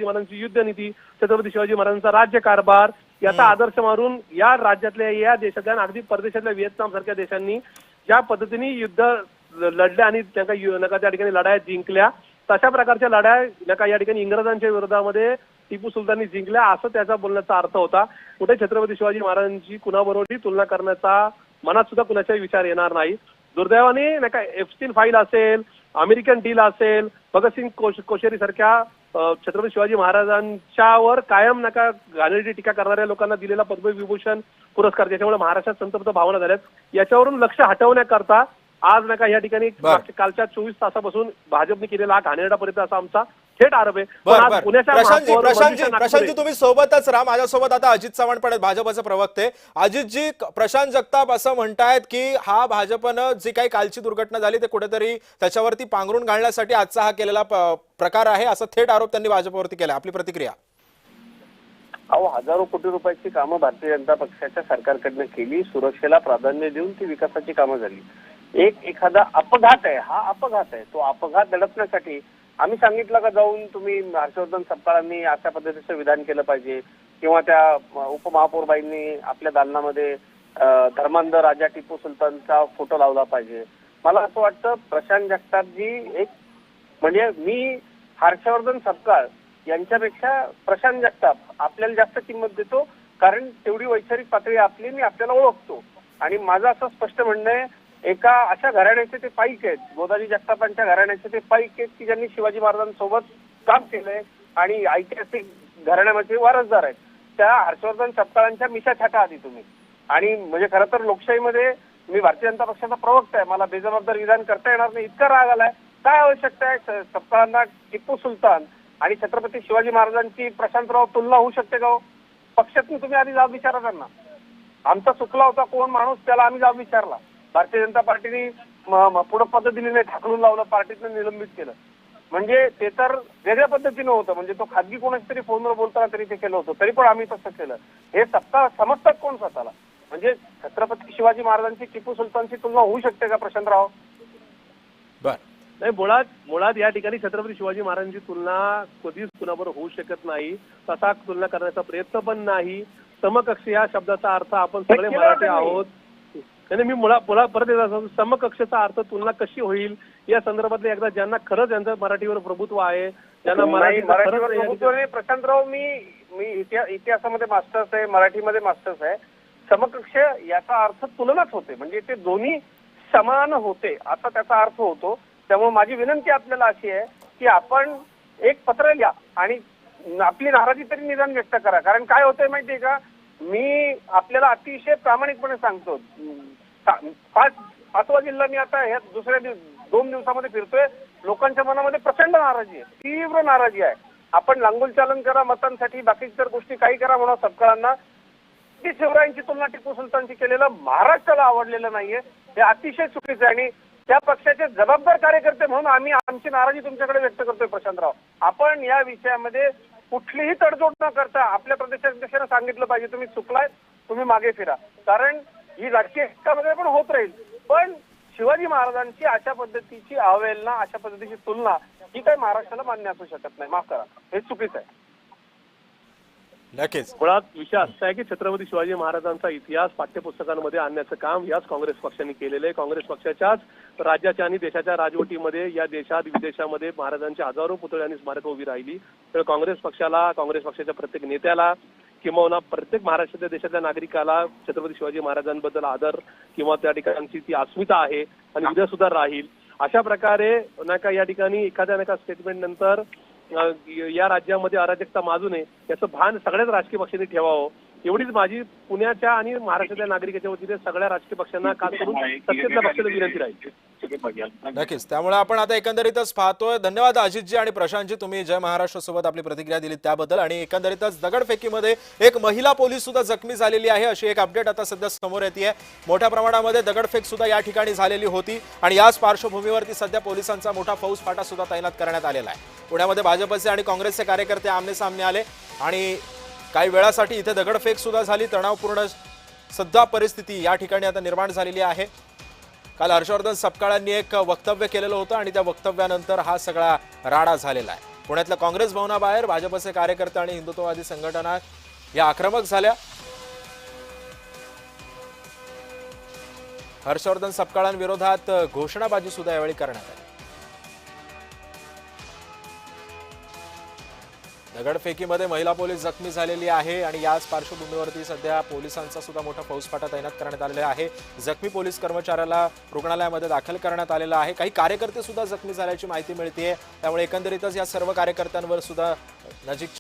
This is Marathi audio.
महाराजांची युद्धनीती, छत्रपती शिवाजी महाराजांचा राज्यकारभार याचा आदर्श मारून या राज्यातल्या या देशातल्या आणि अगदी परदेशातल्या व्हिएतनाम सारख्या देशांनी ज्या पद्धतीने युद्ध लढले आणि त्या ठिकाणी लढाया जिंकल्या, तशा प्रकारच्या लढाया या ठिकाणी इंग्रजांच्या विरोधामध्ये टिपू सुलताननी जिंकल्या असं त्याचा बोलण्याचा अर्थ होता। कुठे छत्रपती शिवाजी महाराजांची कुणाबरोबरही तुलना करण्याचा मनात सुद्धा कुणाचाही विचार येणार नाही। दुर्दैवाने नका एप्स्टीन फाईल असेल, अमेरिकन डील असेल, भगतसिंग कोश्यारी सारख्या छत्रपती शिवाजी महाराजांच्यावर कायम नका घाणेरडी टीका करणाऱ्या लोकांना दिलेला पद्मविभूषण पुरस्कार, ज्याच्यामुळे महाराष्ट्रात संतप्त भावना झाल्यात, याच्यावरून लक्ष हटवण्याकरता आज नका या ठिकाणी कालच्या 24 तासापासून भाजपने केलेला हा घाणेरडा परिणाम असा आमचा थेट आरोप आहे। प्रशांतजी तुम्ही सोबतच राहा, माझ्यासोबत आता अजित चव्हाण पण भाजपचे प्रवक्ते। अजितजी, प्रशांत जगताप असं म्हणतायत की हा भाजपनं जी काही कालची दुर्घटना झाली ते कुठेतरी त्याच्यावरती पांघरून घालण्यासाठी आजचा हा केलेला प्रकार आहे, असा थेट आरोप त्यांनी भाजपवरती केला। आपली प्रतिक्रिया? अहो, हजारो कोटी रुपयाची कामं भारतीय जनता पक्षाच्या सरकारकडनं केली, सुरक्षेला प्राधान्य देऊन ती विकासाची कामं झाली। एखादा अपघात आहे, हा अपघात आहे, तो अपघात दडपण्यासाठी आम्ही सांगितलं का जाऊन तुम्ही हर्षवर्धन सपकाळांनी अशा पद्धतीचं विधान केलं पाहिजे, किंवा त्या उपमहापौरबाईंनी आपल्या दालनामध्ये धर्मांध राजा टिपू सुलतानचा फोटो लावला पाहिजे। मला असं वाटतं प्रशांत जगतापजी म्हणजे मी हर्षवर्धन सपकाळ यांच्यापेक्षा प्रशांत जगताप आपल्याला जास्त किंमत देतो, कारण तेवढी वैचारिक पातळी आपली मी आपल्याला ओळखतो। आणि माझं असं स्पष्ट म्हणणं आहे, एका अशा घराण्याचे ते पाईक आहेत, गोदाजी जगतापांच्या घराण्याचे ते पाईक आहेत की ज्यांनी शिवाजी महाराजांसोबत काम केलंय आणि ऐतिहासिक घराण्यामध्ये वारसदार आहेत। त्या हर्षवर्धन सपकाळांच्या मिशा छाटा आधी तुम्ही। आणि म्हणजे खरं तर लोकशाहीमध्ये मी भारतीय जनता पक्षाचा प्रवक्ता आहे, मला बेजबाबदार विधान करता येणार नाही, इतका राग आलाय। काय आवश्यकता आहे सपकाळांना टिपू सुलतान आणि छत्रपती शिवाजी महाराजांची प्रशांतराव तुलना होऊ शकते का? पक्षातून तुम्ही आधी जाब विचारा त्यांना। आमचा चुकला होता कोण माणूस, त्याला आम्ही जाब विचारला। भारतीय जनता पार्टीने पुढे पद्धतीने ढाकलून लावलं, पार्टीतनं निलंबित केलं, म्हणजे ते तर वेगळ्या पद्धतीनं होतं, म्हणजे तो खाजगी कोणाच्या तरी फोनवर बोलताना तरी ते केलं होतं, तरी पण आम्ही तसं केलं। हे सत्ता समजतात कोण स्वतःला? म्हणजे छत्रपती शिवाजी महाराजांची टिपू सुलतानची तुलना होऊ शकते का प्रशांतराव? नाही, मुळात या ठिकाणी छत्रपती शिवाजी महाराजांची तुलना कधीच कुणाबरोबर होऊ शकत नाही, तसा तुलना करण्याचा प्रयत्न पण नाही। समकक्ष या शब्दाचा अर्थ आपण सगळे मराठी आहोत, आणि मी परत येतात समकक्षाचा अर्थ तुलना कशी होईल या संदर्भातले एकदा ज्यांना खरंच यांचं मराठीवर प्रभुत्व आहे, ज्यांना मराठीवर प्रशांतराव मी इतिहासामध्ये मास्टर्स आहे, मराठीमध्ये मास्टर्स आहे। समकक्ष याचा अर्थ तुलनाच होते, म्हणजे ते दोन्ही समान होते असा त्याचा अर्थ होतो। त्यामुळे माझी विनंती आपल्याला अशी आहे की आपण एक पत्र लिहा आणि आपली नाराजी तरी निदान व्यक्त करा। कारण काय होतंय माहितीये का, मी आपल्याला अतिशय प्रामाणिकपणे सांगतो, पाचवा जिल्हा मी आता ह्या दुसऱ्या 2 दिवसामध्ये फिरतोय, लोकांच्या मनामध्ये प्रचंड नाराजी आहे, तीव्र नाराजी आहे। आपण लांगुल चालन करा मतांसाठी, बाकी इतर गोष्टी काही करा म्हणा सपकाळांना, ती शिवरायांची तुलना टिपू सुलतानची केलेलं महाराष्ट्राला आवडलेलं नाहीये, हे अतिशय चुकीचं आहे। आणि त्या पक्षाचे जबाबदार कार्यकर्ते म्हणून आम्ही आमची नाराजी तुमच्याकडे व्यक्त करतोय प्रशांतराव। आपण या विषयामध्ये कुठलीही तडजोड न करता आपल्या प्रदेशाध्यक्षांना सांगितलं पाहिजे, तुम्ही चुकलाय, तुम्ही मागे फिरा, कारण ही राजकीय हितामध्ये पण होत राहील, पण शिवाजी महाराजांची अशा पद्धतीची अवहेलना, अशा पद्धतीची तुलना ही काही महाराष्ट्राला मान्य असू शकत नाही, माफ करा, हे चुकीचं आहे। नक्कीच मुळात विषय असा आहे की छत्रपती शिवाजी महाराजांचा इतिहास पाठ्यपुस्तकांमध्ये आणण्याचं काम याच काँग्रेस पक्षाने केलेलं आहे। काँग्रेस पक्षाच्याच राज्याच्या आणि देशाच्या राजवटीमध्ये या देशात विदेशामध्ये महाराजांची हजारो पुतळे आणि स्मारकं उभी राहिली। तर काँग्रेस पक्षाच्या प्रत्येक नेत्याला किंवा प्रत्येक महाराष्ट्राच्या देशातल्या नागरिकाला छत्रपती शिवाजी महाराजांबद्दल आदर किंवा त्या ठिकाणची ती अस्मिता आहे आणि उद्या सुद्धा राहील। अशा प्रकारे नका या ठिकाणी एखाद्या स्टेटमेंट नंतर या राज्यामध्ये अराजकता माजू नये याचं भान सगळ्याच राजकीय पक्षांनी ठेवावं, एवढीच माझी पुण्याच्या आणि महाराष्ट्रातल्या नागरिकांच्या वतीने सगळ्या राजकीय पक्षांना खास करून सत्तेतल्या पक्षाला विनंती राहील। नक्कीच, त्यामुळे आपण आता एकंदरीतच पाहतोय। धन्यवाद अजितजी आणि प्रशांतजी, तुम्ही जय महाराष्ट्र सोबत आपली प्रतिक्रिया दिली त्याबद्दल। आणि एकंदरीतच दगडफेकीमध्ये एक महिला पोलीस सुद्धा जखमी झालेली आहे अशी एक अपडेट आता सध्या समोर येते। मोठ्या प्रमाणामध्ये दगडफेक सुद्धा या ठिकाणी झालेली होती आणि याच पार्श्वभूमीवरती सध्या पोलिसांचा मोठा फौजफाटा सुद्धा तैनात करण्यात आलेला आहे। पुण्यामध्ये भाजपचे आणि काँग्रेसचे कार्यकर्ते आमने सामने आले आणि काही वेळासाठी इथे दगडफेक सुद्धा झाली। तणावपूर्ण सध्या परिस्थिती या ठिकाणी आता निर्माण झालेली आहे। काल हर्षवर्धन सपकाळांनी एक वक्तव्य केलेलं होतं आणि त्या वक्तव्यानंतर हा सगळा राडा झालेला आहे। पुण्यातल्या काँग्रेस भवनाबाहेर भाजपचे कार्यकर्ते आणि हिंदुत्ववादी संघटना या आक्रमक झाल्या. हर्षवर्धन सपकाळांविरोधात घोषणाबाजी सुद्धा यावेळी करण्यात आली. दगडफेकीमध्ये महिला पोलीस जखमी झालेली आहे आणि याच पार्श्वभूमीवरती सध्या पोलिसांचा सुद्धा मोठा फौजफाटा तैनात करण्यात आलेला आहे. जखमी पोलीस कर्मचाऱ्याला रुग्णालयामध्ये दाखल करण्यात आलेला आहे. काही कार्यकर्ते सुद्धा जखमी झाल्याची माहिती मिळते. त्यामुळे एकंदरीतच या सर्व कार्यकर्त्यांवर सुद्धा नजीक